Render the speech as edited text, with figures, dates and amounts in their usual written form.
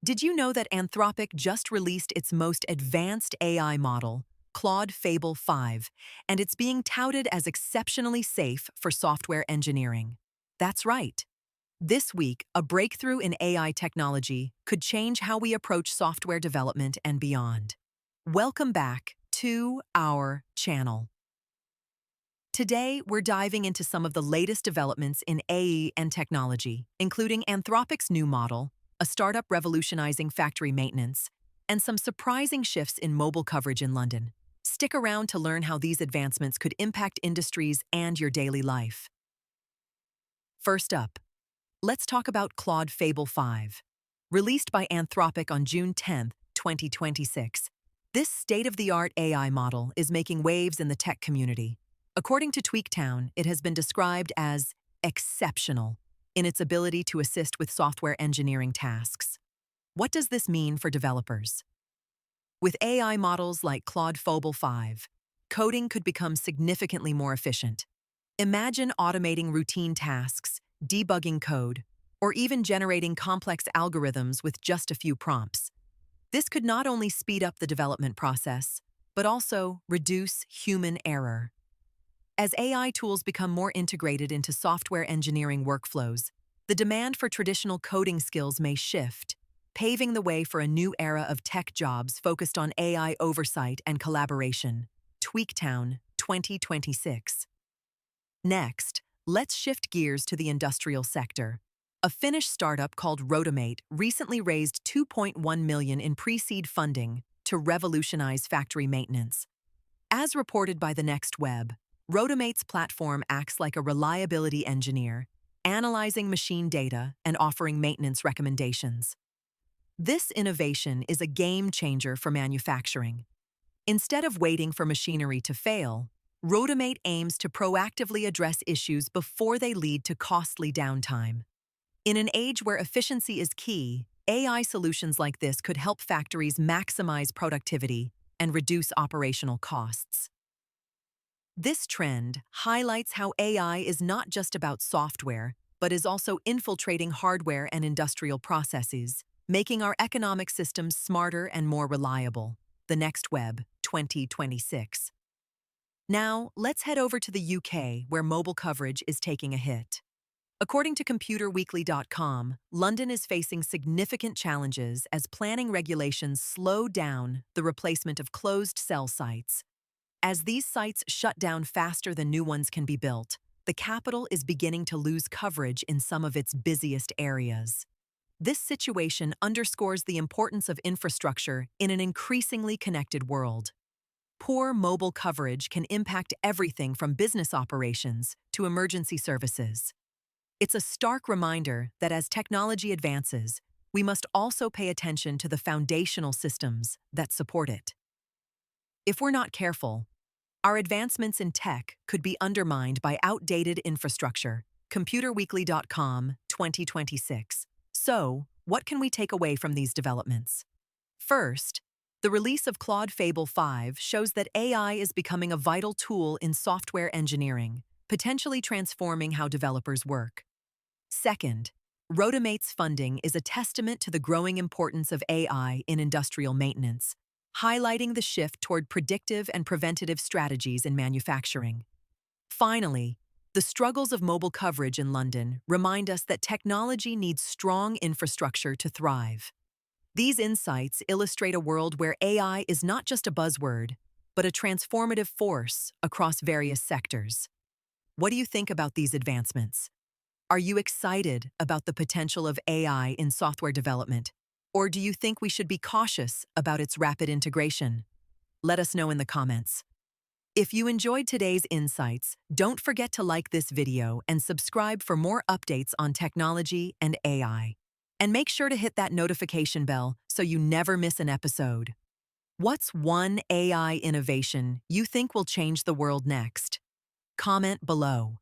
Did you know that Anthropic just released its most advanced AI model, Claude Fable 5, and it's being touted as exceptionally safe for software engineering? That's right. This week, a breakthrough in AI technology could change how we approach software development and beyond. Welcome back to our channel. Today, we're diving into some of the latest developments in AI and technology, including Anthropic's new model, a startup revolutionizing factory maintenance, and some surprising shifts in mobile coverage in London. Stick around to learn how these advancements could impact industries and your daily life. First up, let's talk about Claude Fable 5. Released by Anthropic on June 10, 2026, this state-of-the-art AI model is making waves in the tech community. According to Tweaktown, it has been described as exceptional in its ability to assist with software engineering tasks. What does this mean for developers? With AI models like Claude Fable 5, coding could become significantly more efficient. Imagine automating routine tasks, debugging code, or even generating complex algorithms with just a few prompts. This could not only speed up the development process, but also reduce human error. As AI tools become more integrated into software engineering workflows, the demand for traditional coding skills may shift, paving the way for a new era of tech jobs focused on AI oversight and collaboration. Tweaktown 2026. Next, let's shift gears to the industrial sector. A Finnish startup called Rotomate recently raised $2.1 million in pre-seed funding to revolutionize factory maintenance. As reported by the Next Web, Rotomate's platform acts like a reliability engineer, analyzing machine data and offering maintenance recommendations. This innovation is a game changer for manufacturing. Instead of waiting for machinery to fail, Rotomate aims to proactively address issues before they lead to costly downtime. In an age where efficiency is key, AI solutions like this could help factories maximize productivity and reduce operational costs. This trend highlights how AI is not just about software, but is also infiltrating hardware and industrial processes, making our economic systems smarter and more reliable. The Next Web 2026. Now, let's head over to the UK, where mobile coverage is taking a hit. According to ComputerWeekly.com, London is facing significant challenges as planning regulations slow down the replacement of closed cell sites. As these sites shut down faster than new ones can be built, the capital is beginning to lose coverage in some of its busiest areas. This situation underscores the importance of infrastructure in an increasingly connected world. Poor mobile coverage can impact everything from business operations to emergency services. It's a stark reminder that as technology advances, we must also pay attention to the foundational systems that support it. If we're not careful, our advancements in tech could be undermined by outdated infrastructure. ComputerWeekly.com 2026. So, what can we take away from these developments? First, the release of Claude Fable 5 shows that AI is becoming a vital tool in software engineering, potentially transforming how developers work. Second, Rotomate's funding is a testament to the growing importance of AI in industrial maintenance, highlighting the shift toward predictive and preventative strategies in manufacturing. Finally, the struggles of mobile coverage in London remind us that technology needs strong infrastructure to thrive. These insights illustrate a world where AI is not just a buzzword, but a transformative force across various sectors. What do you think about these advancements? Are you excited about the potential of AI in software development? Or do you think we should be cautious about its rapid integration? Let us know in the comments. If you enjoyed today's insights, don't forget to like this video and subscribe for more updates on technology and AI. And make sure to hit that notification bell so you never miss an episode. What's one AI innovation you think will change the world next? Comment below.